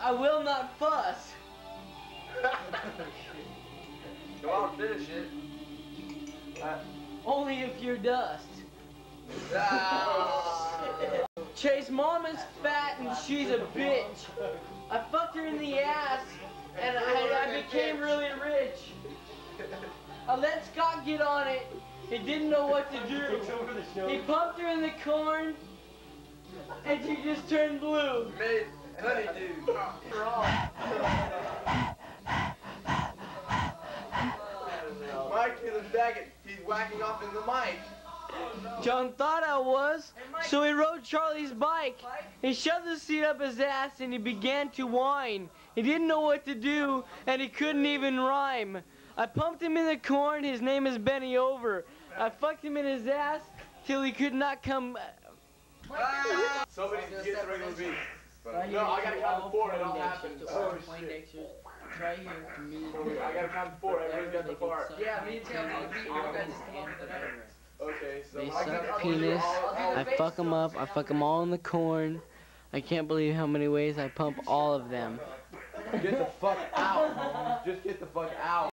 I will not fuss. Go out and finish it. Only if you're dust. Chase, mom is fat and she's a bitch. I fucked her in the ass and I became really rich. I let Scott get on it. He didn't know what to do. He pumped her in the corn and she just turned blue. Made honeydew. Mike in the jacket. He's whacking off in the mic. John thought I was, so he rode Charlie's bike. He shoved the seat up his ass and he began to whine. He didn't know what to do and he couldn't even rhyme. I pumped him in the corn, his name is Benny Over. I fucked him in his ass till he could not come. Somebody get the regular beat. Right No, I gotta count to 4 and it all happens. Oh shit. Right here. I gotta count to 4, everybody's got the part. Yeah, me too. You guys stand for that. Okay, so They I suck get penis. I fuck them up. I fuck them all in the corn. I can't believe how many ways I pump all of them. Get the fuck out. Just get the fuck out.